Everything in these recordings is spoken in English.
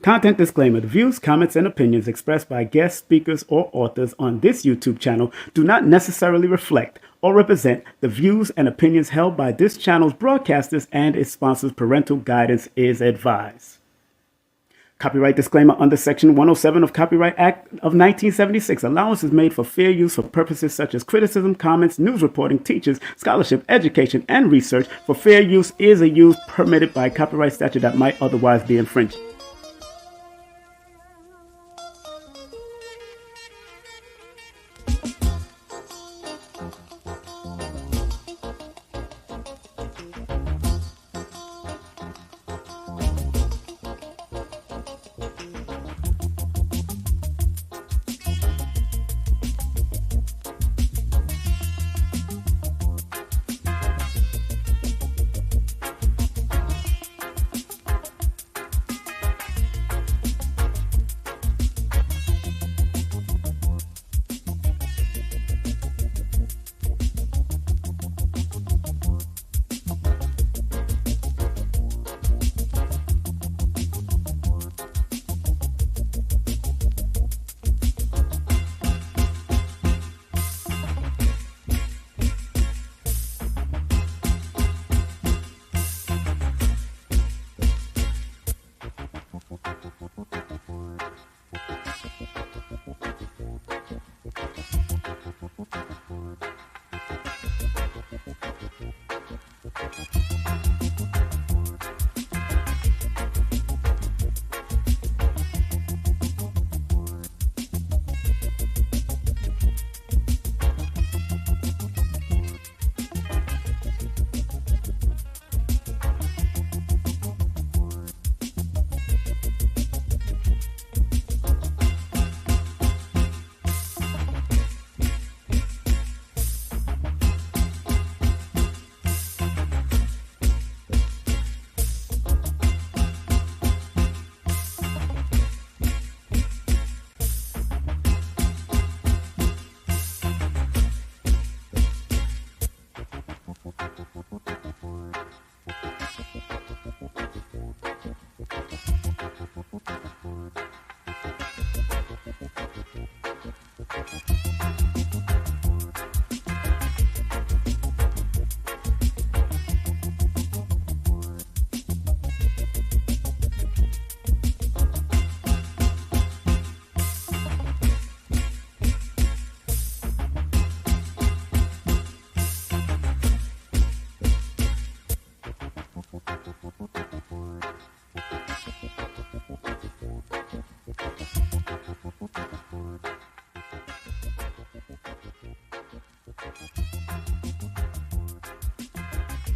Content disclaimer. The views, comments, and opinions expressed by guest speakers or authors on this YouTube channel do not necessarily reflect or represent the views and opinions held by this channel's broadcasters and its sponsors. Parental guidance is advised. Copyright disclaimer under Section 107 of Copyright Act of 1976. Allowance is made for fair use for purposes such as criticism, comments, news reporting, teachers, scholarship, education, and research. For fair use is a use permitted by copyright statute that might otherwise be infringed.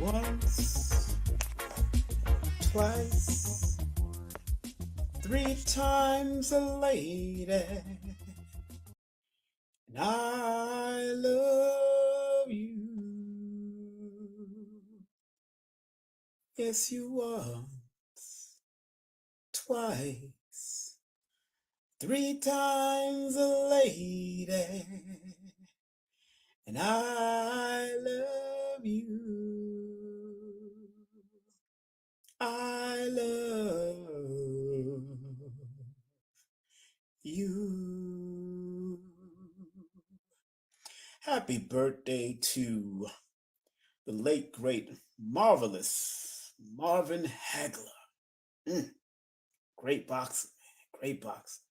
Once, twice, three times a lady, and I love you. Yes, you once, twice, three times a lady, and I love you. I love you. Happy birthday to the late, great, marvelous Marvin Hagler. Great boxer, man. Great boxer.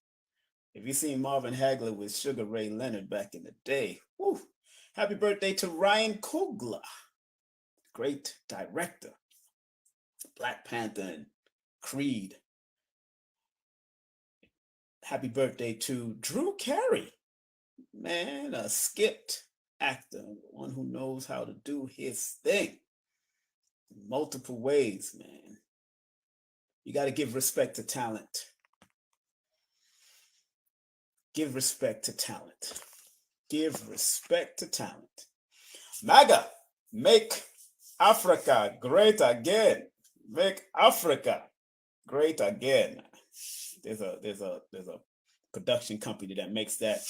If you seen Marvin Hagler with Sugar Ray Leonard back in the day, woo. Happy birthday to Ryan Coogler, great director, Black Panther and Creed. Happy birthday to Drew Carey, man, a skipped actor, one who knows how to do his thing in multiple ways, man. You got to give respect to talent. Give respect to talent. Give respect to talent. MAGA, make Africa great again. Make Africa great again. There's a production company that makes that,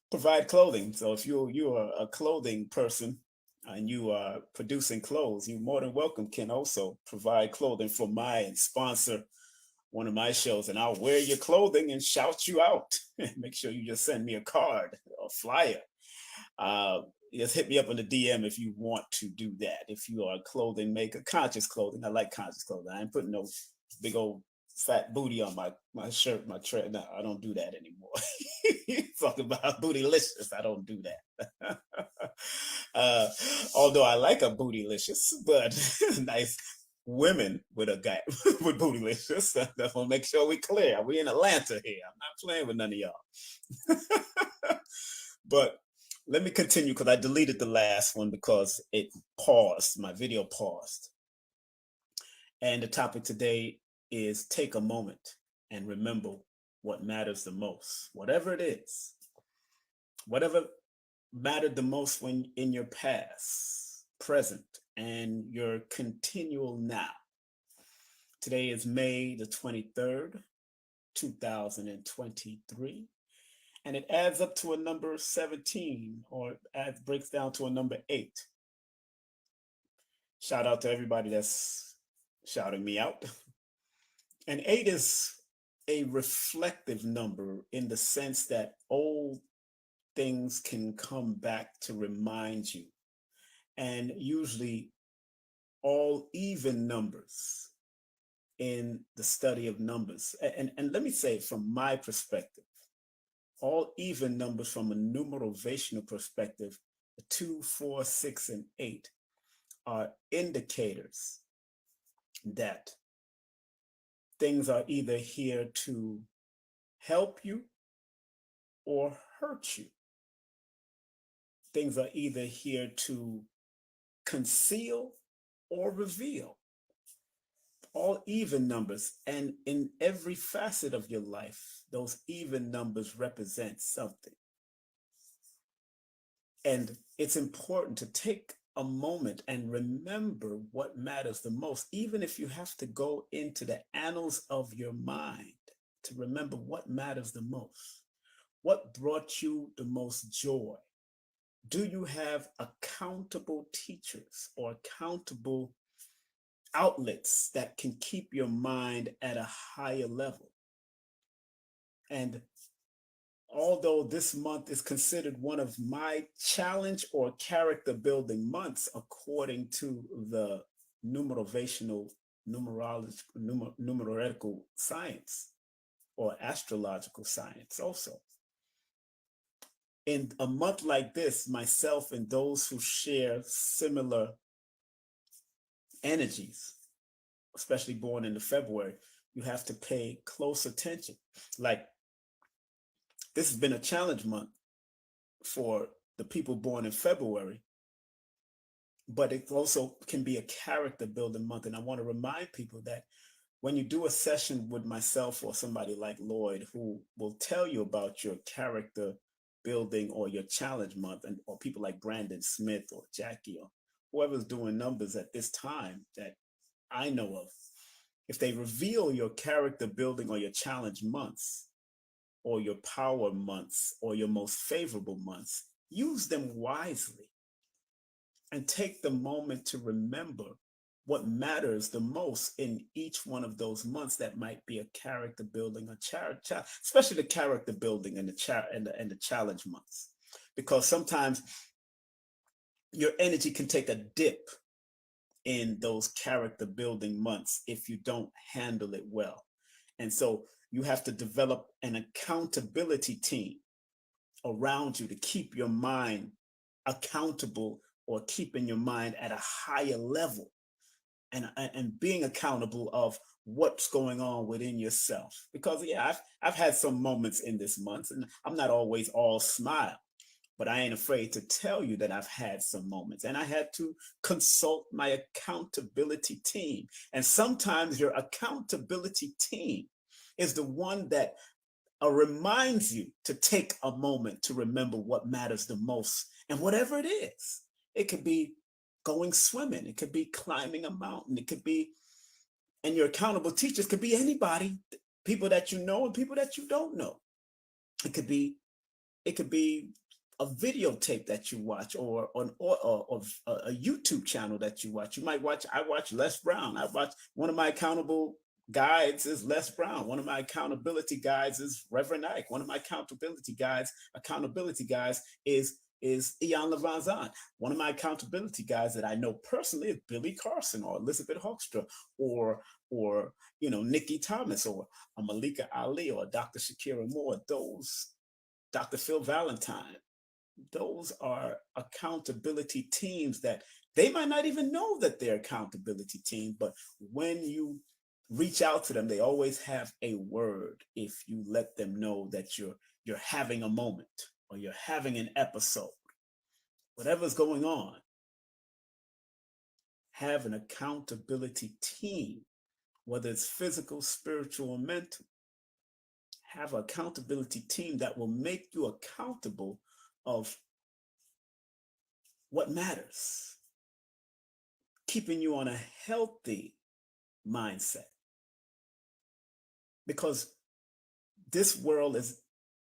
provide clothing. So if you are a clothing person and you are producing clothes, you're more than welcome can also provide clothing for my and sponsor one of my shows, and I'll wear your clothing and shout you out. Make sure you just send me a card or flyer. Uh, just hit me up in the DM if you want to do that. If you are a clothing maker, conscious clothing. I like conscious clothing. I ain't putting no big old fat booty on my shirt, my tray. No, I don't do that anymore. Talking about bootylicious, I don't do that. Although I like a bootylicious, but nice women with a guy with bootylicious. That's gonna make sure we clear. We in Atlanta here. I'm not playing with none of y'all. But let me continue because I deleted the last one because it paused. My video paused. And the topic today is take a moment and remember what matters the most. Whatever it is, whatever mattered the most when in your past, present, and your continual now. Today is May the 23rd, 2023. And it adds up to a number 17, or breaks down to a number 8. Shout out to everybody that's shouting me out. And 8 is a reflective number in the sense that old things can come back to remind you. And usually all even numbers in the study of numbers. And let me say, from my perspective, all even numbers from a numerational perspective, the 2, 4, 6, and 8 are indicators that things are either here to help you or hurt you. Things are either here to conceal or reveal. All even numbers, and in every facet of your life, those even numbers represent something. And it's important to take a moment and remember what matters the most, even if you have to go into the annals of your mind to remember what matters the most. What brought you the most joy? Do you have accountable teachers or accountable outlets that can keep your mind at a higher level? And although this month is considered one of my challenge or character building months, according to the numerational science or astrological science also. In a month like this, myself and those who share similar energies, especially born into February, you have to pay close attention. Like, this has been a challenge month for the people born in February, but it also can be a character building month. And I want to remind people that when you do a session with myself or somebody like Lloyd, who will tell you about your character building or your challenge month, and or people like Brandon Smith or Jackie or whoever's doing numbers at this time that I know of, if they reveal your character building or your challenge months or your power months or your most favorable months, use them wisely and take the moment to remember what matters the most in each one of those months. That might be a character building, especially the character building and the challenge months, because sometimes your energy can take a dip in those character building months if you don't handle it well. And so you have to develop an accountability team around you to keep your mind accountable, or keeping your mind at a higher level, and being accountable of what's going on within yourself. Because yeah, I've had some moments in this month, and I'm not always all smile, but I ain't afraid to tell you that I've had some moments, and I had to consult my accountability team. And sometimes your accountability team is the one that reminds you to take a moment to remember what matters the most. And whatever it is, it could be going swimming, it could be climbing a mountain, it could be, and your accountable teachers could be anybody, people that you know and people that you don't know. It could be a videotape that you watch, or a YouTube channel that you watch. You might watch, I watch Les Brown. I watch one of my accountable guides is Les Brown. One of my accountability guides is Reverend Ike. One of my accountability guys is Ian Levanzan. One of my accountability guys that I know personally is Billy Carson or Elizabeth Hoekstra or Nikki Thomas or Malika Ali or Dr. Shakira Moore. Those Dr. Phil Valentine. Those are accountability teams that they might not even know that they're accountability team, but when you reach out to them, they always have a word if you let them know that you're having a moment or you're having an episode. Whatever's going on, have an accountability team, whether it's physical, spiritual, or mental. Have an accountability team that will make you accountable of what matters, keeping you on a healthy mindset. Because this world is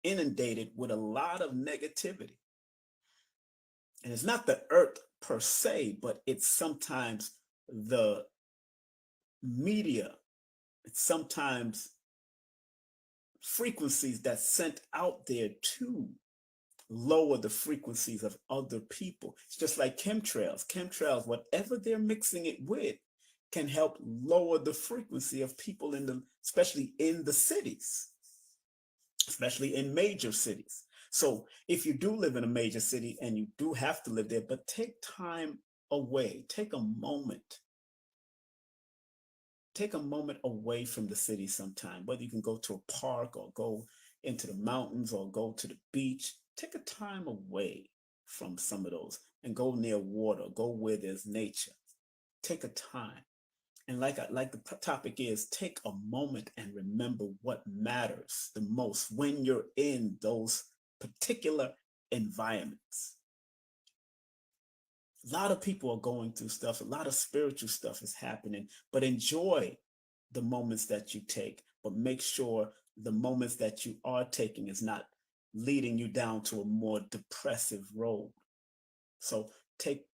inundated with a lot of negativity. And it's not the earth per se, but it's sometimes the media, it's sometimes frequencies that's sent out there to lower the frequencies of other people. It's just like chemtrails. Chemtrails, whatever they're mixing it with, can help lower the frequency of people especially in the cities, especially in major cities. So if you do live in a major city and you do have to live there, but take time away, take a moment away from the city sometime, whether you can go to a park or go into the mountains or go to the beach. Take a time away from some of those and go near water, go where there's nature. Take a time. And like the topic is, take a moment and remember what matters the most when you're in those particular environments. A lot of people are going through stuff. A lot of spiritual stuff is happening, but enjoy the moments that you take, but make sure the moments that you are taking is not leading you down to a more depressive road. So take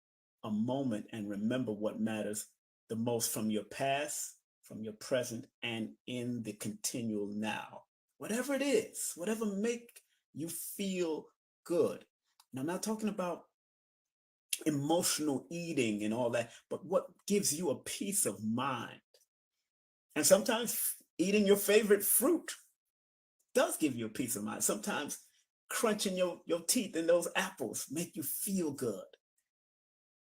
a moment and remember what matters the most from your past, from your present, and in the continual now. Whatever it is, whatever make you feel good. And I'm not talking about emotional eating and all that, but what gives you a peace of mind. And sometimes eating your favorite fruit does give you a peace of mind. Sometimes crunching your teeth in those apples make you feel good.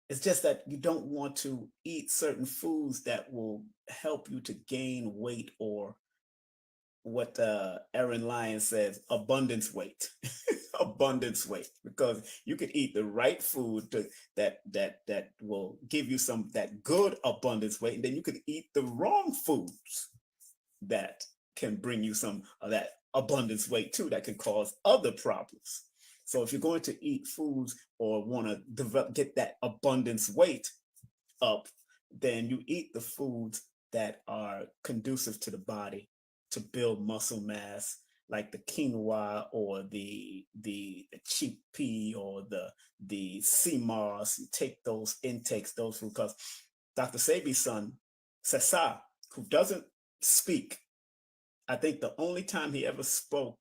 It's just that you don't want to eat certain foods that will help you to gain weight, or what Aaron Lyons says, abundance weight. Abundance weight, because you could eat the right food that will give you some that good abundance weight, and then you could eat the wrong foods that can bring you some of that abundance weight too, that can cause other problems. So if you're going to eat foods or want to get that abundance weight up, then you eat the foods that are conducive to the body to build muscle mass, like the quinoa or the chickpea or the sea moss. You take those intakes, those foods, because Dr. Sebi's son, Cesar, who doesn't speak, I think the only time he ever spoke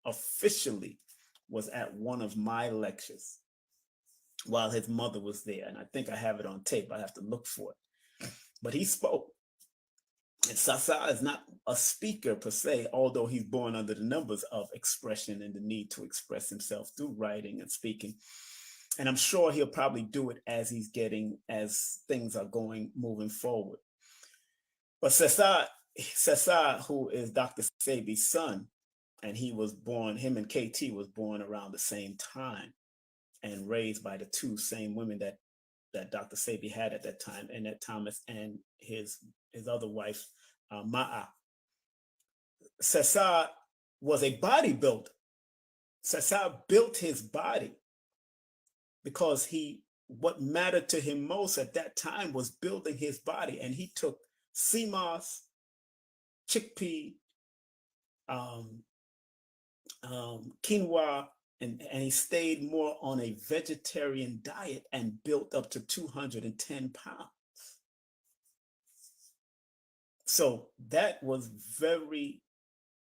officially was at one of my lectures while his mother was there. And I think I have it on tape. I have to look for it. But he spoke. And Sasa is not a speaker per se, although he's born under the numbers of expression and the need to express himself through writing and speaking. And I'm sure he'll probably do it as things are moving forward. But Cesar, who is Dr. Sebi's son, and him and KT was born around the same time and raised by the two same women that Dr. Sebi had at that time, Annette Thomas and his other wife, Ma'a. Cesar was a bodybuilder. Cesar built his body because what mattered to him most at that time was building his body. And he took sea moss, chickpea, quinoa, and he stayed more on a vegetarian diet and built up to 210 pounds. So that was very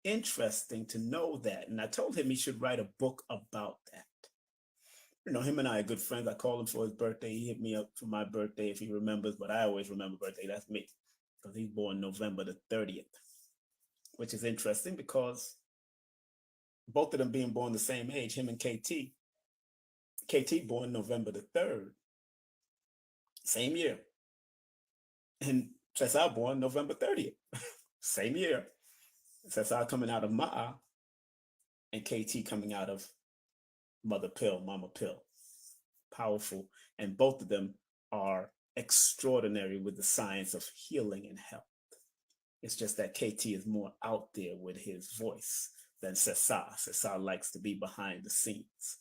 interesting to know that. And I told him he should write a book about that. Him and I are good friends. I called him for his birthday. He hit me up for my birthday if he remembers, but I always remember birthday. That's me because he's born November the 30th, which is interesting because both of them being born the same age, him and KT. KT born November the 3rd, same year. And Cesar born November 30th, same year. Cesar coming out of Ma'a and KT coming out of Mother Pill, Mama Pill. Powerful. And both of them are extraordinary with the science of healing and health. It's just that KT is more out there with his voice than Cesar. Cesar likes to be behind the scenes,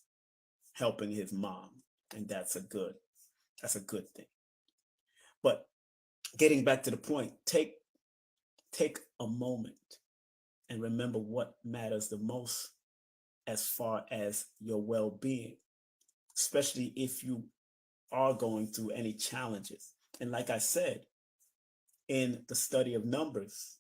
helping his mom. And that's a good thing. But getting back to the point, take a moment and remember what matters the most as far as your well-being, especially if you are going through any challenges. And like I said, in the study of numbers,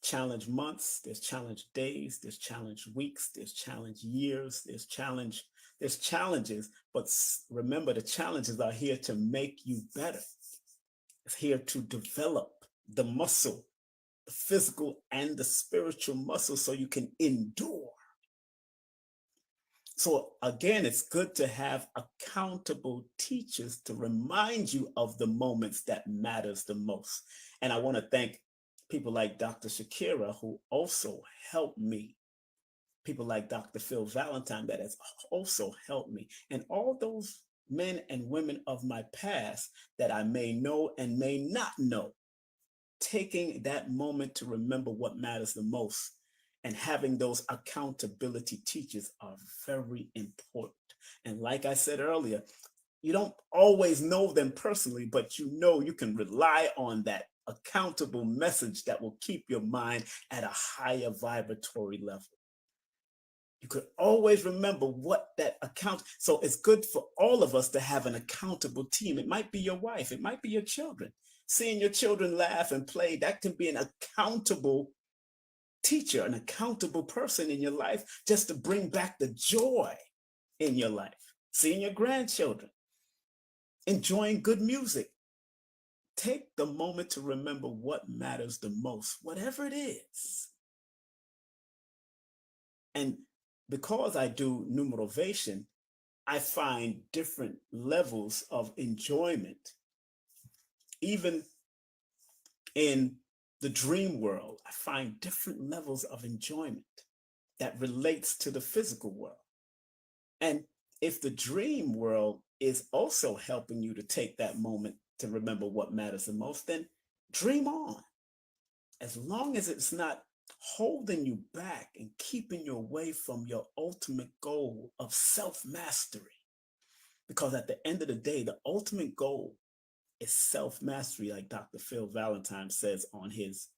challenge months, there's challenge days, there's challenge weeks, there's challenge years, there's challenges, but remember the challenges are here to make you better. It's here to develop the muscle, the physical and the spiritual muscle so you can endure. So again, it's good to have accountable teachers to remind you of the moments that matters the most. And I want to thank people like Dr. Shakira, who also helped me. People like Dr. Phil Valentine that has also helped me. And all those men and women of my past that I may know and may not know, taking that moment to remember what matters the most and having those accountability teachers are very important. And like I said earlier, you don't always know them personally, but you can rely on that accountable message that will keep your mind at a higher vibratory level. You could always remember what that account. So it's good for all of us to have an accountable team. It might be your wife, it might be your children. Seeing your children laugh and play, that can be an accountable teacher, an accountable person in your life, just to bring back the joy in your life. Seeing your grandchildren, enjoying good music. Take the moment to remember what matters the most, whatever it is. And because I do numerovation, I find different levels of enjoyment. Even in the dream world, I find different levels of enjoyment that relates to the physical world. And if the dream world is also helping you to take that moment to remember what matters the most, then dream on. As long as it's not holding you back and keeping you away from your ultimate goal of self-mastery. Because at the end of the day, the ultimate goal is self-mastery, like Dr. Phil Valentine says on his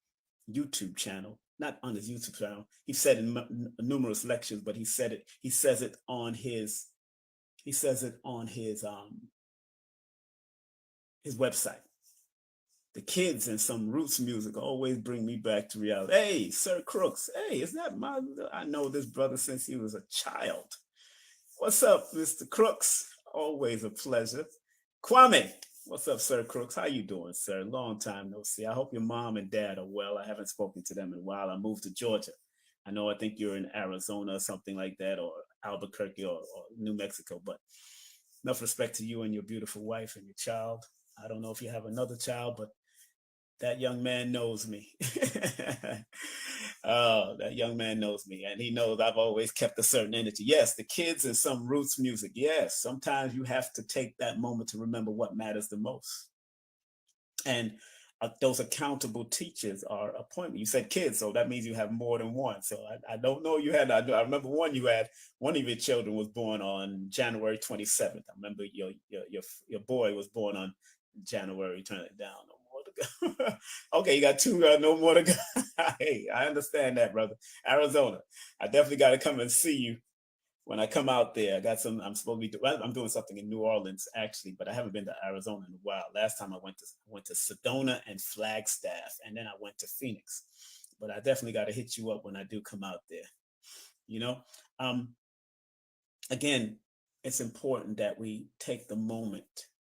YouTube channel. Not on his YouTube channel. He said in numerous lectures, but he says it on his website. The kids and some roots music always bring me back to reality. Hey, Sir Crooks. Hey, is that I know this brother since he was a child. What's up, Mr. Crooks? Always a pleasure. Kwame, what's up, Sir Crooks? How you doing, sir? Long time no see. I hope your mom and dad are well. I haven't spoken to them in a while. I moved to Georgia. I think you're in Arizona or something like that, or Albuquerque or New Mexico, but enough respect to you and your beautiful wife and your child. I don't know if you have another child, but that young man knows me. Oh, that young man knows me, and he knows I've always kept a certain energy. Yes, the kids and some roots music. Yes, sometimes you have to take that moment to remember what matters the most. And those accountable teachers are appointment. You said kids, so that means you have more than one. So I don't know you had. I remember one of your children was born on January 27th. I remember your boy was born on January. Turn it down. No more to go. Okay, you got two. No more to go. Hey, I understand that, brother. Arizona. I definitely got to come and see you when I come out there, I got some. I'm supposed to be. I'm doing something in New Orleans actually, but I haven't been to Arizona in a while. Last time I went to Sedona and Flagstaff, and then I went to Phoenix. But I definitely got to hit you up when I do come out there. You know, um, again, it's important that we take the moment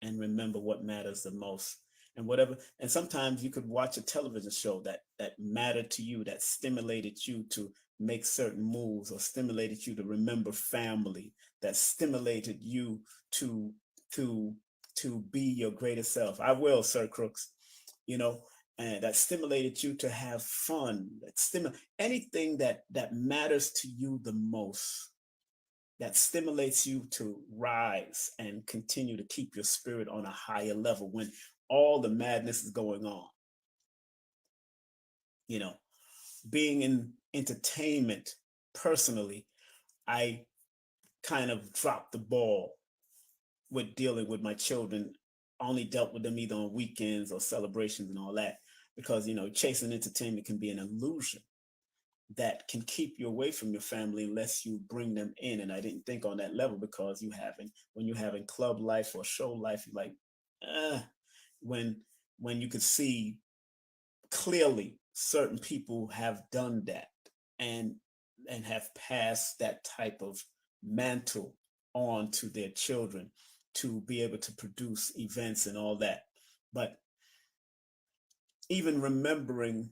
and remember what matters the most and whatever. And sometimes you could watch a television show that mattered to you, that stimulated you to make certain moves, or stimulated you to remember family, that stimulated you to to to be your greatest self. I will, Sir Crooks, you know, and that stimulated you to have fun, that anything that matters to you the most, that stimulates you to rise and continue to keep your spirit on a higher level when all the madness is going on. You know, being in entertainment personally, I kind of dropped the ball with dealing with my children. I only dealt with them either on weekends or celebrations and all that, because, chasing entertainment can be an illusion that can keep you away from your family unless you bring them in. And I didn't think on that level, because when you're having club life or show life, you're like, when you could see clearly certain people have done that, and have passed that type of mantle on to their children to be able to produce events and all that. But even remembering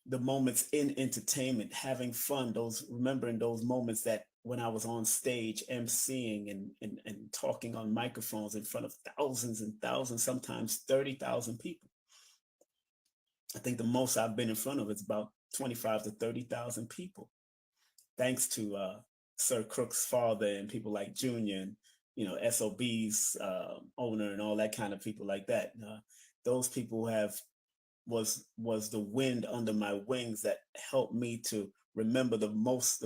the moments in entertainment, having fun, remembering those moments that when I was on stage emceeing and talking on microphones in front of thousands and thousands, sometimes 30,000 people. I think the most I've been in front of is about 25 to 30,000 people, thanks to Sir Crook's father and people like Junior and, SOB's owner and all that kind of people like that. Those people was the wind under my wings that helped me to remember the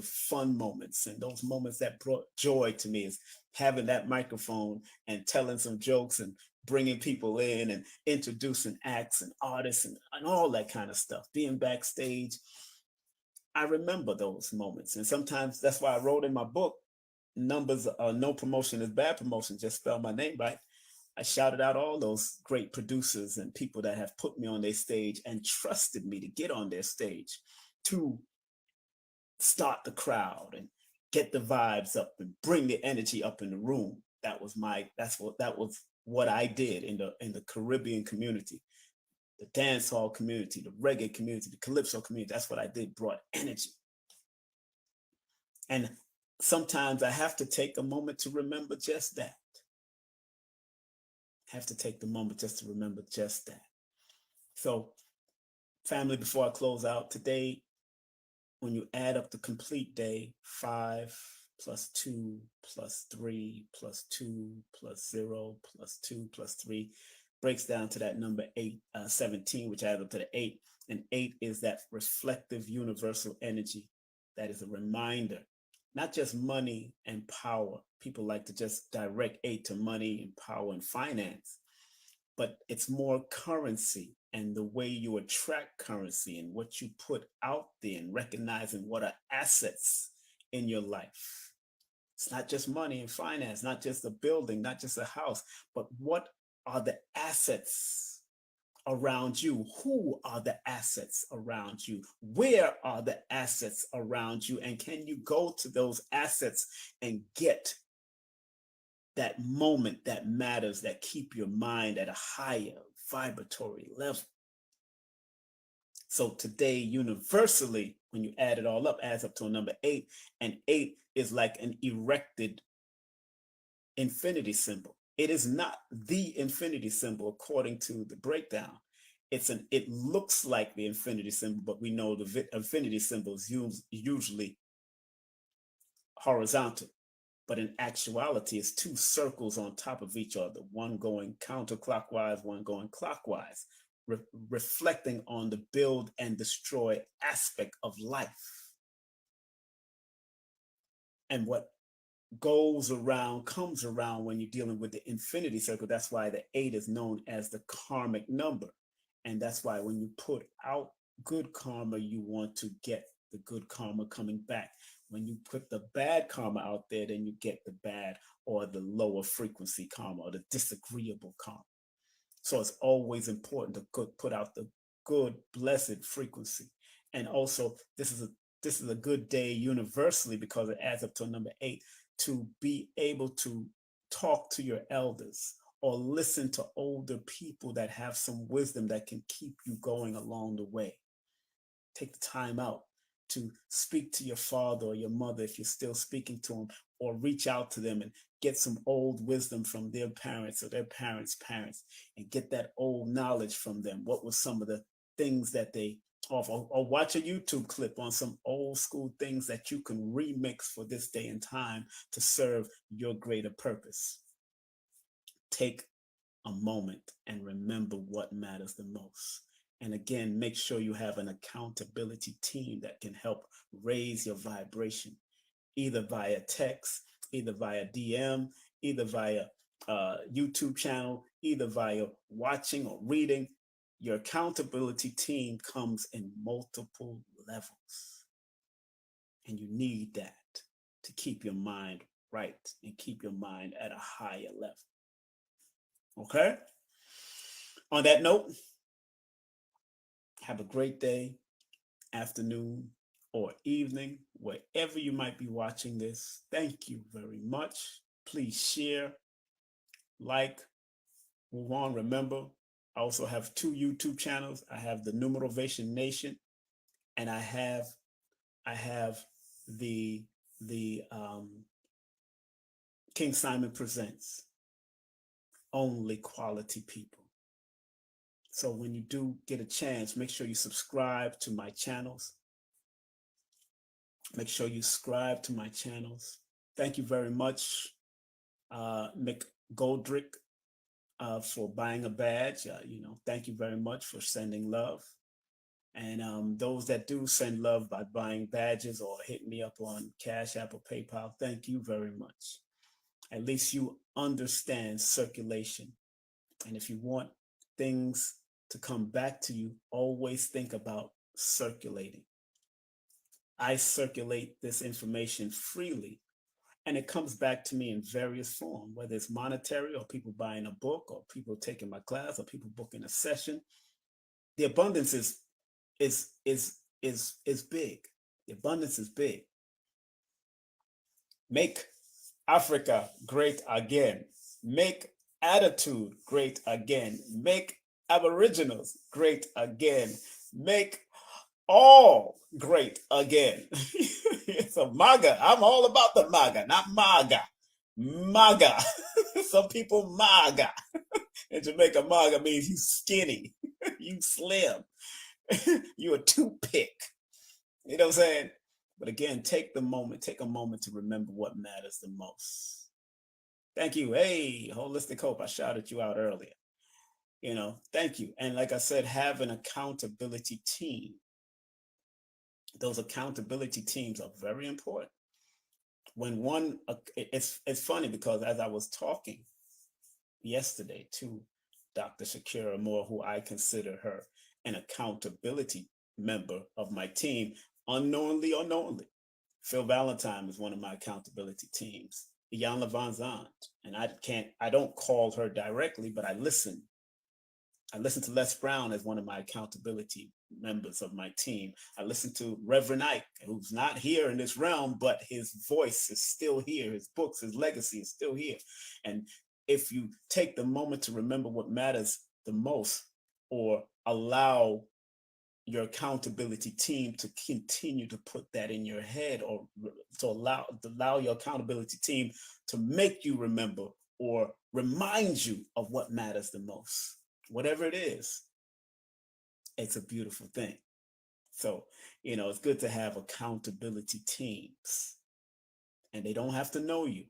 fun moments, and those moments that brought joy to me is having that microphone and telling some jokes and bringing people in and introducing acts and artists and all that kind of stuff, being backstage. I remember those moments, and sometimes that's why I wrote in my book, numbers, no promotion is bad promotion, just spell my name right. I shouted out all those great producers and people that have put me on their stage and trusted me to get on their stage to start the crowd and get the vibes up and bring the energy up in the room. That was what I did in the Caribbean community, the dance hall community, the reggae community, the calypso community. That's what I did, brought energy. And sometimes I have to take a moment to remember just that. Have to take the moment just to remember just that. So, family, before I close out today, when you add up the complete day, 5 plus 2 plus 3 plus 2 plus 0 plus 2 plus 3 breaks down to that number 17, which adds up to the 8. And 8 is that reflective universal energy that is a reminder, not just money and power. People like to just direct 8 to money and power and finance, but it's more currency and the way you attract currency and what you put out there, and recognizing what are assets in your life. It's not just money and finance, not just a building, not just a house, but what are the assets around you? Who are the assets around you? Where are the assets around you? And can you go to those assets and get that moment that matters, that keep your mind at a higher vibratory level? So today, universally, when you add it all up, adds up to a number 8, and 8 is like an erected infinity symbol. It is not the infinity symbol according to the breakdown. It looks like the infinity symbol, but we know the infinity symbol is usually horizontal. But in actuality, it's 2 circles on top of each other, one going counterclockwise, one going clockwise, reflecting on the build and destroy aspect of life. And what goes around comes around when you're dealing with the infinity circle. That's why the 8 is known as the karmic number. And that's why when you put out good karma, you want to get the good karma coming back. When you put the bad karma out there, then you get the bad or the lower frequency karma or the disagreeable karma. So it's always important to put out the good, blessed frequency. And also, this is a good day universally because it adds up to a number 8 to be able to talk to your elders or listen to older people that have some wisdom that can keep you going along the way. Take the time out to speak to your father or your mother if you're still speaking to them, or reach out to them and get some old wisdom from their parents or their parents' parents and get that old knowledge from them. What was some of the things that they offer? Or watch a YouTube clip on some old school things that you can remix for this day and time to serve your greater purpose. Take a moment and remember what matters the most. And again, make sure you have an accountability team that can help raise your vibration, either via text, either via DM, either via YouTube channel, either via watching or reading. Your accountability team comes in multiple levels. And you need that to keep your mind right and keep your mind at a higher level. Okay? On that note, have a great day, afternoon, or evening, wherever you might be watching this. Thank you very much. Please share, like, move on. Remember, I also have 2 YouTube channels. I have the New Motivation Nation, and I have the King Simon Presents. Only quality people. So when you do get a chance, make sure you subscribe to my channels. Make sure you subscribe to my channels. Thank you very much, Mick Goldrick, for buying a badge. Thank you very much for sending love. And those that do send love by buying badges or hit me up on Cash App or PayPal, thank you very much. At least you understand circulation. And if you want things to come back to you, always think about circulating. I circulate this information freely, and it comes back to me in various forms, whether it's monetary or people buying a book or people taking my class or people booking a session. The abundance is big. The abundance is big. Make Africa great again. Make attitude great again. Make Aboriginals great again. Make all great again. It's a MAGA. I'm all about the MAGA, not MAGA. MAGA. Some people MAGA. In Jamaica, MAGA means you skinny, you slim, you a toothpick. You know what I'm saying? But again, take a moment to remember what matters the most. Thank you. Hey, Holistic Hope, I shouted you out earlier. Thank you. And like I said, have an accountability team. Those accountability teams are very important. It's funny because as I was talking yesterday to Dr. Shakira Moore, who I consider her an accountability member of my team, unknowingly or knowingly. Phil Valentine is one of my accountability teams. Iyanla Vanzant, and I don't call her directly, but I listen. I listen to Les Brown as one of my accountability members of my team. I listen to Reverend Ike, who's not here in this realm, but his voice is still here. His books, his legacy is still here. And if you take the moment to remember what matters the most, or allow your accountability team to continue to put that in your head, or to allow your accountability team to make you remember or remind you of what matters the most, whatever it is, it's a beautiful thing. So, it's good to have accountability teams, and they don't have to know you.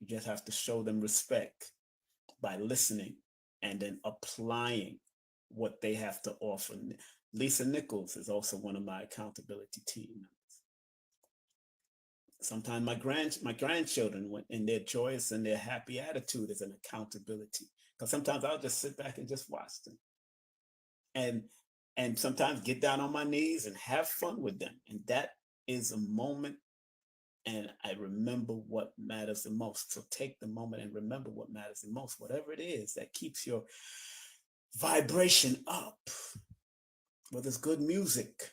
You just have to show them respect by listening and then applying what they have to offer. Lisa Nichols is also one of my accountability team members. Sometimes my grandchildren, in their joyous and their happy attitude, is an accountability. Because sometimes I'll just sit back and just watch them. And sometimes get down on my knees and have fun with them. And that is a moment and I remember what matters the most. So take the moment and remember what matters the most, whatever it is that keeps your vibration up, whether it's good music,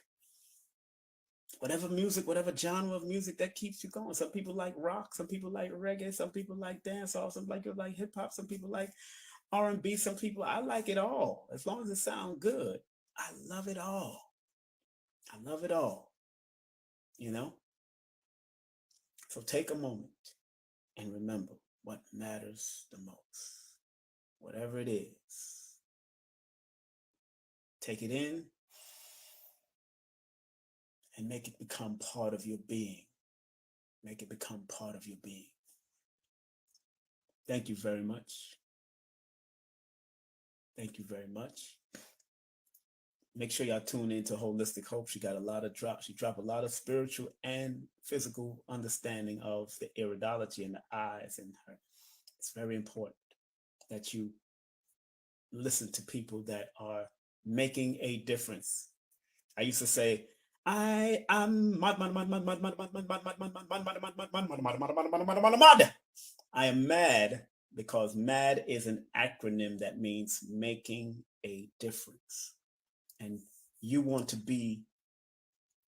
whatever genre of music that keeps you going. Some people like rock, some people like reggae, some people like dancehall, some people like hip hop, some people like R&B, some people, I like it all. As long as it sounds good, I love it all. I love it all, you know? So take a moment and remember what matters the most. Whatever it is, take it in and make it become part of your being. Make it become part of your being. Thank you very much. Thank you very much. Make sure y'all tune into Holistic Hope. She got a lot of drops. She dropped a lot of spiritual and physical understanding of the iridology in the eyes in her. It's very important that you listen to people that are making a difference. I used to say, I am mad. I am mad because MAD is an acronym that means making a difference. And you want to be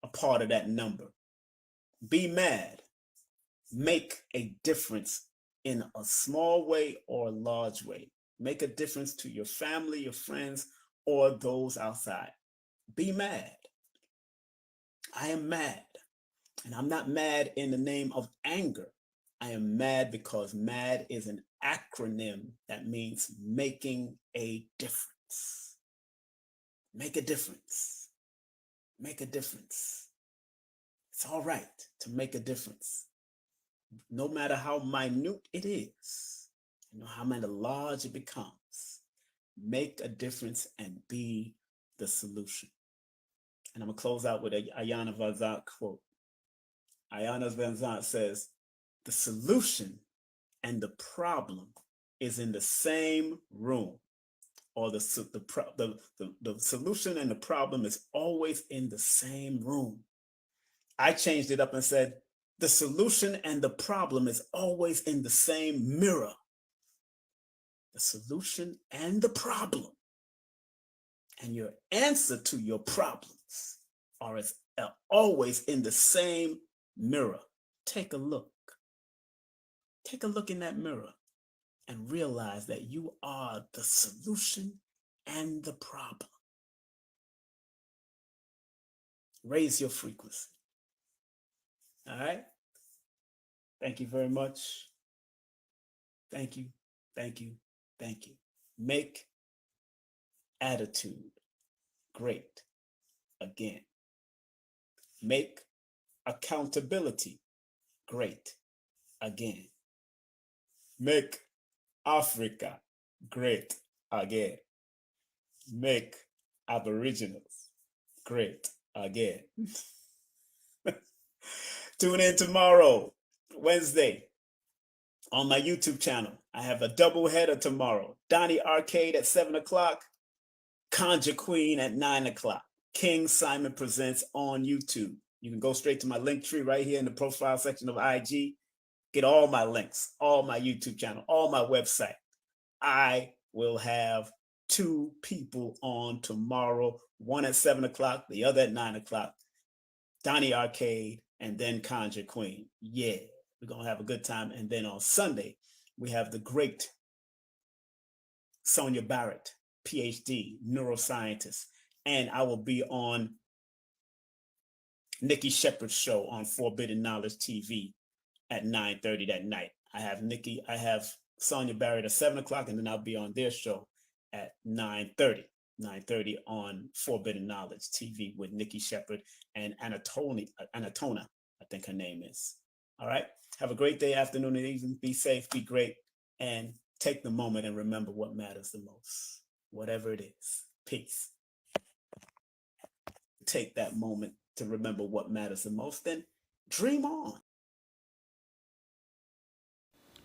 a part of that number. Be mad. Make a difference in a small way or a large way. Make a difference to your family, your friends, or those outside. Be mad. I am mad. And I'm not mad in the name of anger. I am mad because MAD is an acronym that means making a difference. Make a difference. Make a difference. It's all right to make a difference. No matter how minute it is, no how large it becomes, make a difference and be the solution. And I'm going to close out with a Ayana Van Zandt quote. Ayana Van Zandt says, the solution and the problem is in the same room. Or the solution and the problem is always in the same room. I changed it up and said, the solution and the problem is always in the same mirror. The solution and the problem. And your answer to your problems are always in the same mirror. Take a look. Take a look in that mirror. And realize that you are the solution and the problem. Raise your frequency. All right? Thank you very much. Thank you, thank you, thank you. Make attitude great again. Make accountability great again. Make Africa great again. Make Aboriginals great again. Tune in tomorrow, Wednesday, on my YouTube channel. I have a double header tomorrow. Donnie Arcade at 7 o'clock. Conjure Queen at 9 o'clock. King Simon Presents on YouTube. You can go straight to my link tree right here in the profile section of IG. Get all my links, all my YouTube channel, all my website. I will have 2 people on tomorrow, one at 7 o'clock, the other at 9 o'clock. Donnie Arcade and then Conjure Queen. Yeah, we're going to have a good time. And then on Sunday, we have the great Sonia Barrett, PhD, neuroscientist. And I will be on Nikki Shepard's show on Forbidden Knowledge TV at 9:30 that night. I have Sonia Barrett at 7 o'clock, and then I'll be on their show at 9:30 on Forbidden Knowledge TV with Nikki Shepard and Anatona, I think her name is. All right. Have a great day, afternoon, and evening. Be safe, be great, and take the moment and remember what matters the most, whatever it is. Peace. Take that moment to remember what matters the most, then dream on.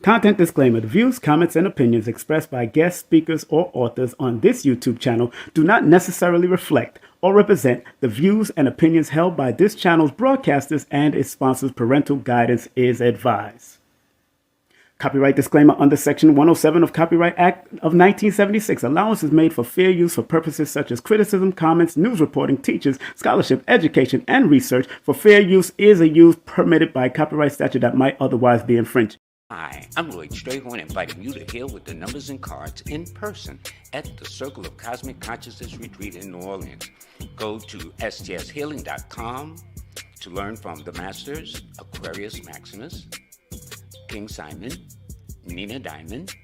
Content disclaimer. The views, comments, and opinions expressed by guest speakers or authors on this YouTube channel do not necessarily reflect or represent the views and opinions held by this channel's broadcasters and its sponsors. Parental guidance is advised. Copyright disclaimer under Section 107 of Copyright Act of 1976. Allowance is made for fair use for purposes such as criticism, comments, news reporting, teachers, scholarship, education, and research. For fair use is a use permitted by copyright statute that might otherwise be infringed. Hi, I'm Lloyd Strayhorn, inviting you to heal with the numbers and cards in person at the Circle of Cosmic Consciousness Retreat in New Orleans. Go to stshealing.com to learn from the Masters, Aquarius Maximus, King Simon, Nina Diamond,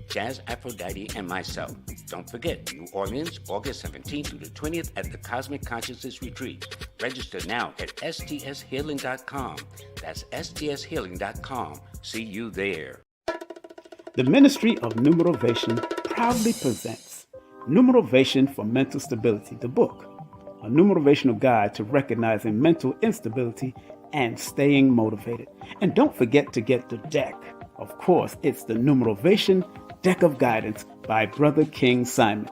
Jazz Aphrodite, and myself. Don't forget, New Orleans, August 17th through the 20th at the Cosmic Consciousness Retreat. Register now at stshealing.com. That's stshealing.com. See you there. The Ministry of Numerovation proudly presents Numerovation for Mental Stability, the book, a numerovational guide to recognizing mental instability and staying motivated. And don't forget to get the deck. Of course, it's the Numerovation Deck of Guidance by Brother King Simon.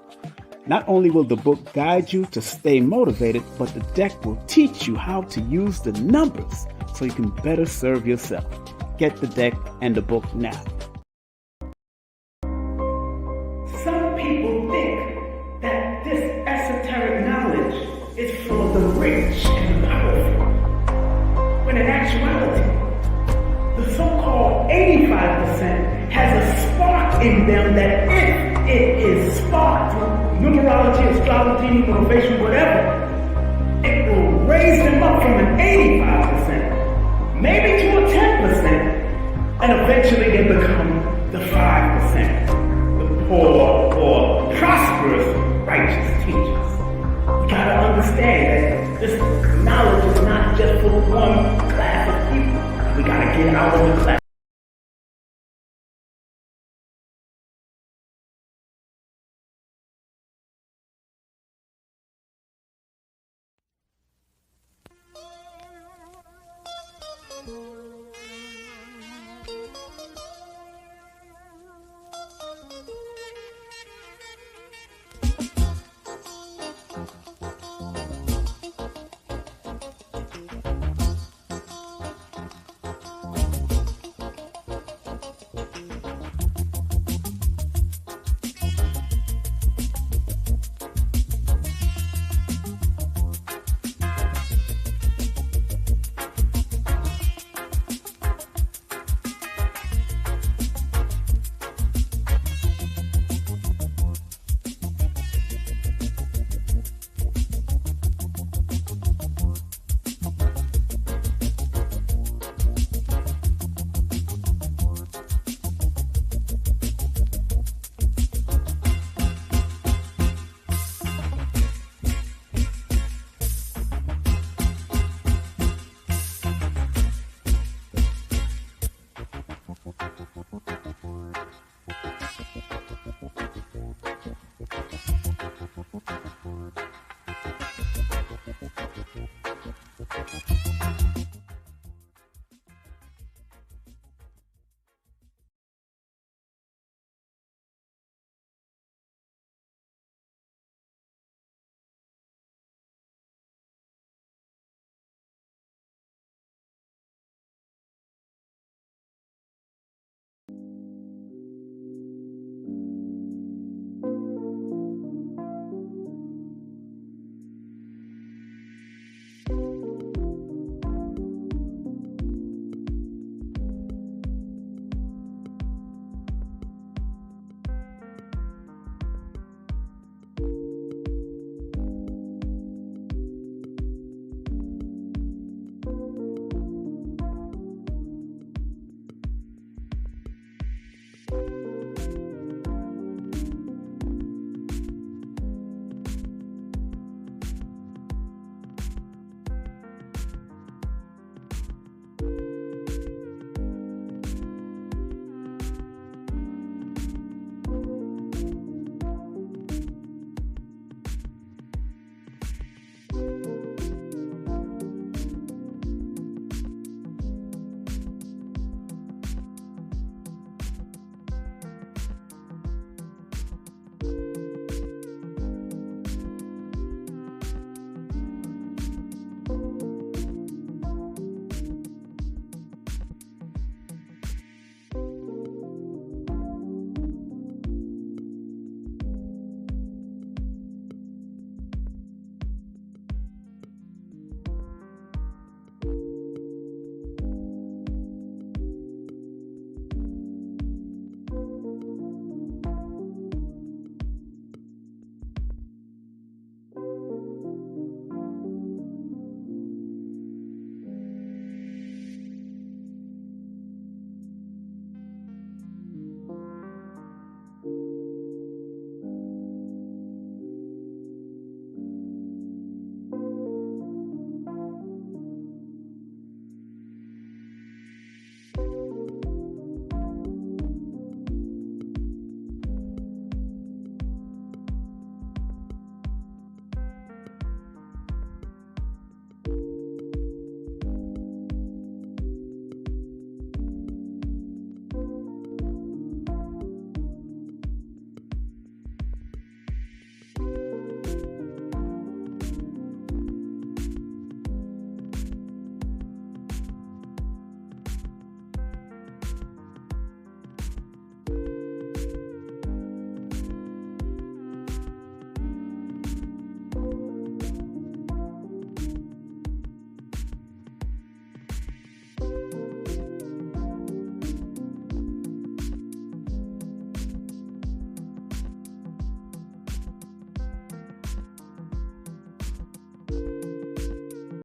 Not only will the book guide you to stay motivated, but the deck will teach you how to use the numbers so you can better serve yourself. Get the deck and the book now. Some people think that this esoteric knowledge is for the rich and the powerful, when in actuality, the so-called 85% has a spark in them that if it is sparked through numerology, astrology, motivation, whatever, it will raise them up from an 85%, maybe to a 10%, and eventually they become the 5%, the poor or prosperous righteous teachers. You gotta understand that this knowledge is not just for one class of people. We gotta get out of the class.